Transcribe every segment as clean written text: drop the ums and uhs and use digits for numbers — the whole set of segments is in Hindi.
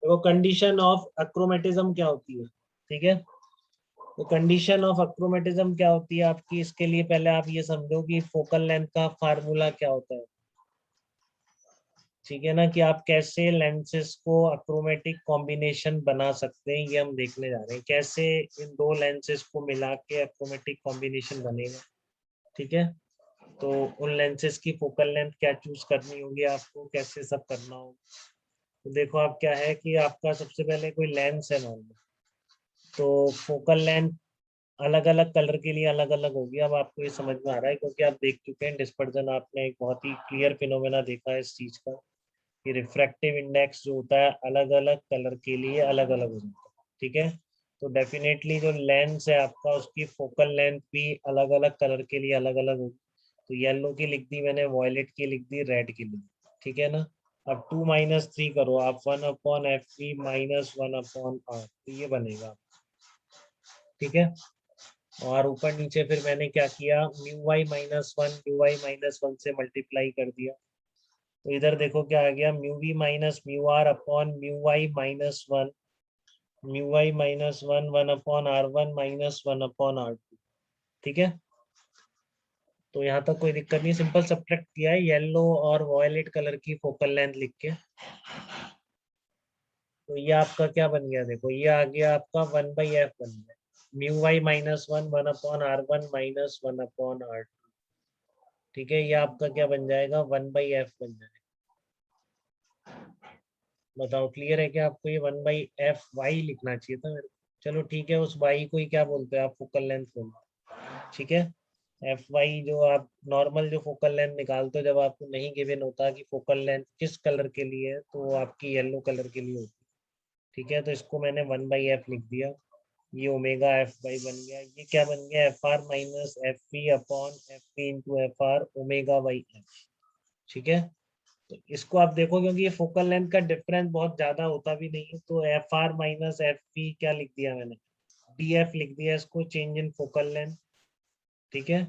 देखो कंडीशन ऑफ अक्रोमेटिज्म क्या होती है, ठीक है। तो कंडीशन ऑफ अक्रोमेटिज्म क्या होती है आपकी, इसके लिए पहले आप ये समझो कि फोकल लेंथ का फार्मूला क्या होता है, ठीक है ना, कि आप कैसे लेंसेस को अक्रोमेटिक कॉम्बिनेशन बना सकते हैं, ये हम देखने जा रहे हैं, कैसे इन दो लेंसेस को मिला के अक्रोमेटिक कॉम्बिनेशन बनेगा, ठीक है। तो उन लेंसेस की फोकल लेंथ क्या चूज करनी होगी आपको, कैसे सब करना होगा। तो देखो आप क्या है कि आपका सबसे पहले कोई लेंस है मान लो, तो फोकल लेंथ अलग अलग कलर के लिए अलग अलग होगी। अब आपको ये समझ में आ रहा है क्योंकि आप देख चुके हैं डिस्पर्जन, आपने एक बहुत ही क्लियर फिनोमेना देखा है इस चीज का कि रिफ्रैक्टिव इंडेक्स जो होता है अलग अलग कलर के लिए अलग अलग हो जाता है, ठीक है। तो डेफिनेटली जो लेंस है आपका उसकी फोकल लेंथ भी अलग अलग कलर के लिए अलग अलग होगी। तो येलो की लिख दी मैंने, वॉयलेट की लिख दी, रेड की लिख दी, ठीक है ना। अब 2 - 3 करो आप, 1/Fv -1/r, तो ये बनेगा, ठीक है। और ऊपर नीचे फिर मैंने क्या किया, μy - 1 से मल्टीप्लाई कर दिया। तो इधर देखो क्या आ गया, μv - μr upon μy - 1, μy - 1 1/r1 -1/r2, ठीक है। तो यहाँ तक कोई दिक्कत नहीं, सिंपल सब्ट्रैक्ट किया है येलो और वॉयलेट कलर की फोकल लेंथ लिख के। तो ये आपका क्या बन गया, देखो ये आ गया आपका 1/f बन गया, μy - 1 1/r1 -1/r2, ठीक है। ये आपका क्या बन जाएगा, 1/f बन जाएगा। बताओ क्लियर है क्या आपको, ये 1/f(y) लिखना चाहिए था मेरे को। चलो ठीक है, उस y को ही क्या बोलते हैं आप, फोकल लेंथ बोलते हैं, ठीक है। fy जो आप नॉर्मल जो फोकल लेंथ निकालते हो जब आपको नहीं गिवन होता कि फोकल लेंथ किस कलर के लिए है, तो वो आपकी येलो कलर के लिए होती है, ठीक है। तो इसको मैंने 1/f लिख दिया, ये ओमेगा fy बन गया। ये क्या बन गया, fr minus fp upon fp into fr omega by f, ठीक है। तो इसको आप देखो क्योंकि ये फोकल लेंथ का डिफरेंस बहुत ज्यादा होता भी नहीं है, तो F R minus F P क्या लिख दिया मैंने, डी एफ लिख दिया इसको, चेंज इन फोकल लेंथ, ठीक है।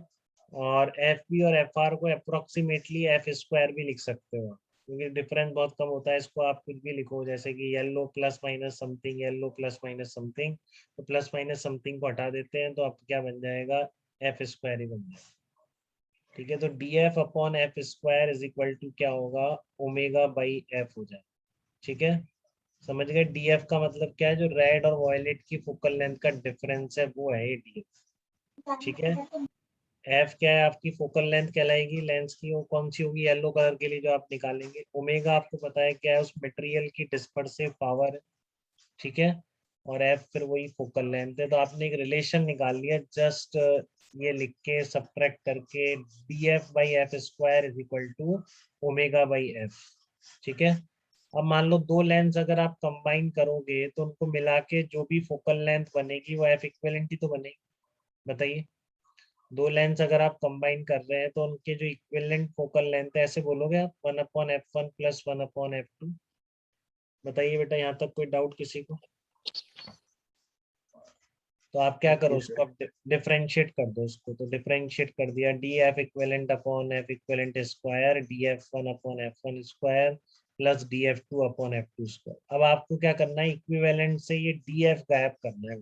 और एफ बी और एफ आर को अप्रोक्सीमेटली एफ स्क्वायर भी लिख सकते हो आप, क्योंकि डिफरेंस बहुत कम होता है। इसको आप कुछ भी लिखो, जैसे कि yellow plus minus something, yellow plus minus something, तो प्लस माइनस समथिंग को हटा देते हैं तो आप क्या बन जाएगा, एफ स्क्वायर ही बन जाएगा, ठीक है। तो D F upon F square is equal to क्या होगा, ओमेगा बाई एफ हो जाए, ठीक है। समझ गए, डीएफ का मतलब क्या है, जो रेड और वॉयलेट की फोकल लेंथ का डिफरेंस है वो है डीएफ, ठीक है। एफ क्या है, आपकी फोकल लेंथ कहलाएगी लेंस की, वो कौन सी होगी, येलो कलर के लिए जो आप निकालेंगे। ओमेगा आपको पता है क्या है, उस मटेरियल की डिस्पर्सिव पावर है, ठीक है। और एफ फिर वही फोकल लेंथ है। तो आपने एक रिलेशन निकाल लिया जस्ट ये लिख के सब्ट्रैक्ट करके, D F by F square is equal to omega by F, ठीक है। अब मान लो दो लेंस अगर आप कंबाइन करोगे तो उनको मिला के जो भी फोकल लेंथ बनेगी वो एफ इक्विवेलेंट ही तो बनेगी, बताइए। दो लेंस अगर आप कंबाइन कर रहे हैं तो उनके जो इक्विवेलेंट फोकल लेंथ है, ऐसे बोलोगे आप 1/f1 प्लस 1/f2। बताइए बेटा, यहाँ तक कोई डाउट किसी को। तो आप क्या करो, उसको आप डिफरेंशिएट कर दो उसको, तो डिफरेंशिएट कर दिया, D F equivalent upon F equivalent square, D F one upon F one square plus D F two upon F two square. अब आपको क्या करना है, इक्विवेलेंट से ये डी एफ गायब करना है,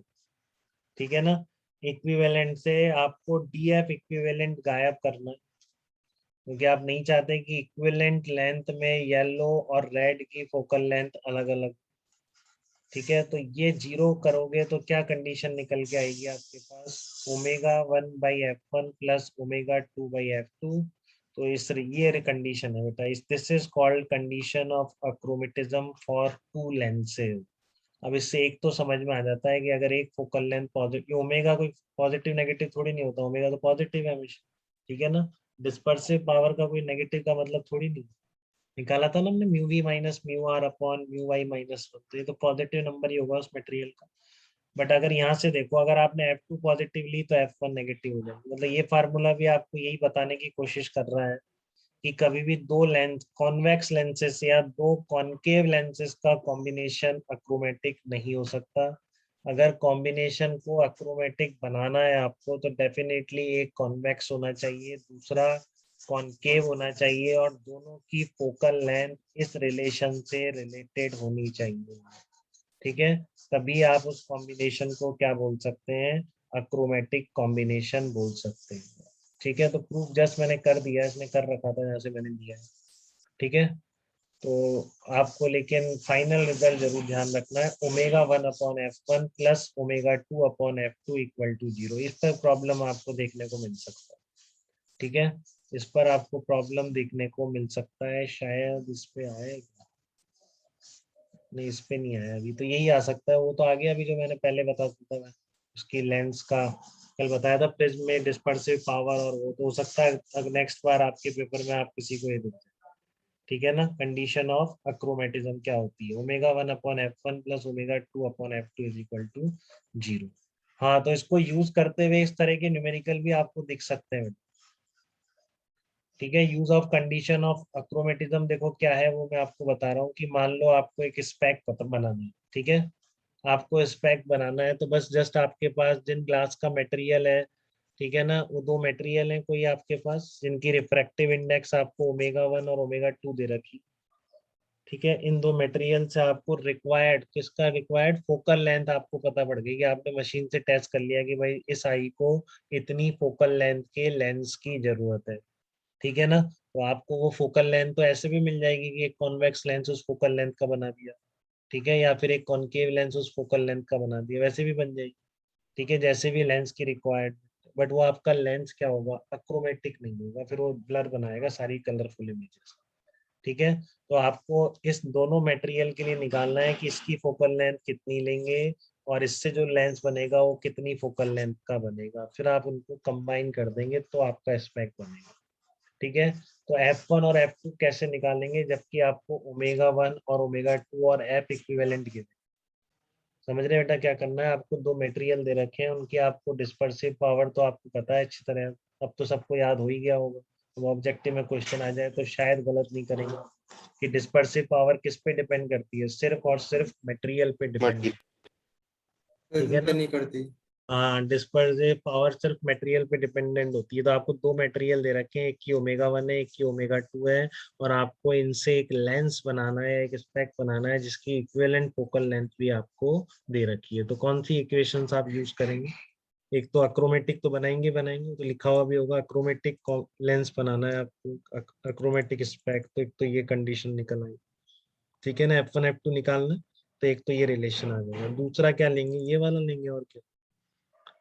ठीक है ना। इक्विवेलेंट से आपको डी एफ इक्विवेलेंट गायब करना है, क्योंकि आप नहीं चाहते कि इक्विवेलेंट लेंथ में येलो और रेड की फोकल लेंथ अलग अलग, ठीक है। तो ये जीरो करोगे तो क्या कंडीशन निकल के आएगी आपके पास, omega 1/f1 plus omega 2/f2। तो इस ये कंडीशन है बेटा, इस this is called condition of achromatism for two lenses. अब इससे एक तो समझ में आ जाता है कि अगर एक फोकल लेंथ पॉजिटिव, ओमेगा कोई पॉजिटिव नेगेटिव थोड़ी नहीं होता, ओमेगा तो पॉजिटिव है हमेशा, ठीक है ना। डिस्पर्सिव पावर का कोई नेगेटिव का मतलब थोड़ी नहीं, निकाला था ना हमने, mu V minus mu R upon mu Y -1, तो ये तो पॉजिटिव नंबर ही होगा उस मटेरियल का। बट अगर यहाँ से देखो, अगर आपने F2 पॉजिटिव ली तो F1 नेगेटिव हो जाएगी। मतलब ये फार्मूला भी आपको यही बताने की कोशिश कर रहा है कि कभी भी दो लेंस कॉन्वेक्स लेंसेस या दो कॉनकेव लेंसेस का कॉम्बिनेशन अक्रोमेटिक नहीं हो सकता। अगर कॉम्बिनेशन को अक्रोमेटिक बनाना है आपको तो डेफिनेटली एक कॉन्वेक्स होना चाहिए, दूसरा कॉनकेव होना चाहिए और दोनों की फोकल लेंथ इस रिलेशन से रिलेटेड होनी चाहिए। ठीक है, तभी आप उस कॉम्बिनेशन को क्या बोल सकते हैं, अक्रोमेटिक कॉम्बिनेशन बोल सकते हैं। ठीक है, तो प्रूफ जस्ट मैंने कर दिया, इसने कर रखा था यहाँ से मैंने दिया है। ठीक है, तो आपको लेकिन फाइनल रिजल्ट जरूर ध्यान रखना है, ω1/f1 plus ω2/f2 equal to 0। इस पर प्रॉब्लम आपको देखने को मिल सकता है। ठीक है, इस पर आपको प्रॉब्लम देखने को मिल सकता है, शायद इस पे आए, नहीं इस पे नहीं आया अभी, तो यही आ सकता है। वो तो आ गया अभी जो मैंने पहले बता दिया था, उसकी लेंस का कल बताया था, प्रिज्म में डिस्पर्सिव पावर, और वो तो हो सकता है नेक्स्ट बार आपके पेपर में आप किसी को ये देते हैं। ठीक है ना, कंडीशन ऑफ अक्रोमेटिज्म क्या होती है, ω1/f1 plus ω2/f2 is equal to 0। हाँ, तो इसको यूज करते हुए इस तरह के न्यूमेरिकल भी आपको दिख सकते हैं। ठीक है, यूज ऑफ कंडीशन ऑफ अक्रोमेटिज्म देखो क्या है, वो मैं आपको बता रहा हूँ कि मान लो आपको एक स्पेक बनाना है। ठीक है, आपको स्पेक बनाना है, तो बस जस्ट आपके पास जिन ग्लास का मटेरियल है, ठीक है ना, वो दो मटेरियल है कोई आपके पास जिनकी रिफ्रैक्टिव इंडेक्स आपको ω1 और ω2 दे रखी। ठीक है, इन दो मटेरियल से आपको रिक्वायर्ड, किसका रिक्वायर्ड, फोकल लेंथ आपको पता पड़ गई कि आपने मशीन से टेस्ट कर लिया कि भाई इस आई को इतनी फोकल लेंथ के लेंस की जरूरत है। ठीक है ना, तो आपको वो फोकल लेंथ तो ऐसे भी मिल जाएगी कि एक कॉन्वेक्स लेंस उस फोकल लेंथ का बना दिया। ठीक है, या फिर एक कॉनकेव लेंस उस फोकल लेंथ का बना दिया, वैसे भी बन जाएगी। ठीक है, जैसे भी लेंस की रिक्वायर्ड, बट वो आपका लेंस क्या होगा, अक्रोमेटिक नहीं होगा, फिर वो ब्लर बनाएगा सारी कलरफुल इमेजेस। ठीक है, तो आपको इस दोनों मटेरियल के लिए निकालना है कि इसकी फोकल लेंथ कितनी लेंगे और इससे जो लेंस बनेगा वो कितनी फोकल लेंथ का बनेगा, फिर आप उनको कंबाइन कर देंगे तो आपका स्पेक बनेगा। ठीक है, तो F1 और F2 कैसे निकालेंगे, जबकि आपको ω1 और ω2 और F इक्विवेलेंट गिवे। समझ रहे बेटा क्या करना है, आपको दो मटेरियल दे रखे हैं, उनकी आपको डिस्पर्सिव पावर तो आपको पता है अच्छी तरह, अब तो सबको याद हो ही गया होगा। तो ऑब्जेक्टिव में क्वेश्चन आ जाए तो शायद गलत नहीं करेंगे कि डिस्पर्सिव पावर किस पे डिपेंड करती है, सिर्फ और सिर्फ मटेरियल पे डिपेंड। ठीक है पे ना, नहीं करती। हाँ, डिस्पर्सिव पावर सिर्फ मटेरियल पे डिपेंडेंट होती है। तो आपको दो मटेरियल दे रखे हैं, एक की ω1 है, एक की ω2 है, और आपको इनसे एक लेंस बनाना है, एक स्पेक बनाना है जिसकी इक्विवेलेंट फोकल लेंथ भी आपको दे रखी है। तो कौन सी इक्वेशंस आप यूज करेंगे, एक तो अक्रोमेटिक तो बनाएंगे बनाएंगे, तो लिखा हुआ भी होगा अक्रोमेटिक लेंस बनाना है आपको, अक्रोमेटिक स्पेक, तो एक तो ये कंडीशन निकल आई। ठीक है ना, F1 F2 निकालना, तो एक तो ये रिलेशन आ जाएगा, दूसरा क्या लेंगे, ये वाला लेंगे और क्या।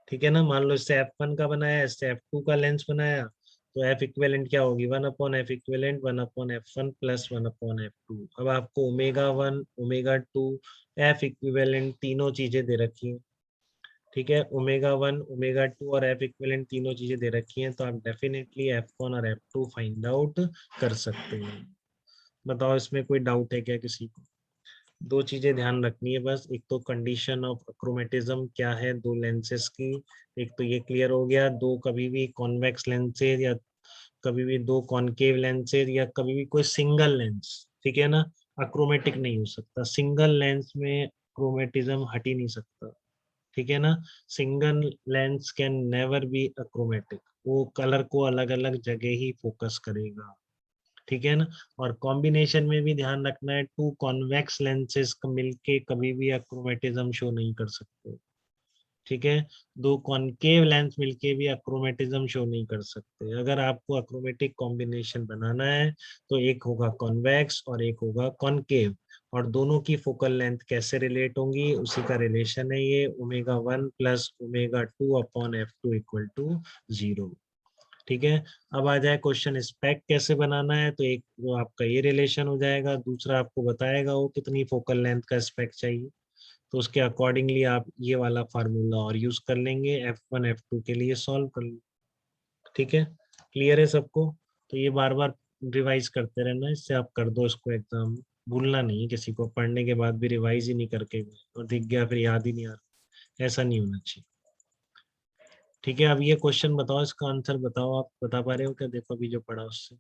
ठीक है ना, मान लो इससे F1 का बनाया, इससे F2 का लेंस बनाया, तो F इक्विवेलेंट क्या होगी, 1/F equivalent 1/F1 plus 1/F2। अब आपको ω1 ω2 F इक्विवेलेंट तीनों चीजें दे रखी हैं। ठीक है, ω1 ω2 और F इक्विवेलेंट तीनों चीजें दे रखी हैं, तो आप डेफिनेटली F1 और F2 फाइंड आउट कर सकते हैं। बताओ इसमें कोई डाउट है क्या किसी को। दो चीजें ध्यान रखनी है बस, एक तो कंडीशन ऑफ अक्रोमेटिज्म क्या है दो लेंसेस की, एक तो ये क्लियर हो गया, दो कभी भी कॉन्वेक्स लेंसेज या कभी भी दो कॉनकेव लेंसेज या कभी भी कोई सिंगल लेंस, ठीक है ना, अक्रोमेटिक नहीं हो सकता, सिंगल लेंस में क्रोमेटिज्म हट ही नहीं सकता। ठीक है ना, single lens can never be achromatic, वो कलर को अलग अलग जगह ही फोकस करेगा। ठीक है ना, और कॉम्बिनेशन में भी ध्यान रखना है, टू कॉन्वेक्स लेंसेज मिलके कभी भी अक्रोमेटिज्म शो नहीं कर सकते। ठीक है, दो कॉनकेव लेंस मिलके भी अक्रोमेटिज्म शो नहीं कर सकते। अगर आपको अक्रोमेटिक कॉम्बिनेशन बनाना है तो एक होगा कॉन्वेक्स और एक होगा कॉनकेव, और दोनों की फोकल लेंथ कैसे रिलेट होंगी, उसी का रिलेशन है ये ω1 प्लस ω2/F2 इक्वल टू 0। ठीक है, अब आ जाए क्वेश्चन स्पेक कैसे बनाना है, तो एक वो आपका ये रिलेशन हो जाएगा, दूसरा आपको बताएगा वो कितनी फोकल लेंथ का स्पेक चाहिए, तो उसके अकॉर्डिंगली आप ये वाला फार्मूला और यूज कर लेंगे, F1 F2 के लिए सॉल्व कर लेंगे। ठीक है, क्लियर है सबको, तो ये बार बार रिवाइज करते रहना, इससे आप कर दो इसको एग्जाम, भूलना नहीं है किसी को, पढ़ने के बाद भी रिवाइज ही नहीं करके गए और दिख गया फिर याद ही नहीं आ रहा, ऐसा नहीं होना चाहिए। ठीक है, अब ये क्वेश्चन बताओ, इसका आंसर बताओ, आप बता पा रहे हो क्या, देखो अभी जो पढ़ा उससे।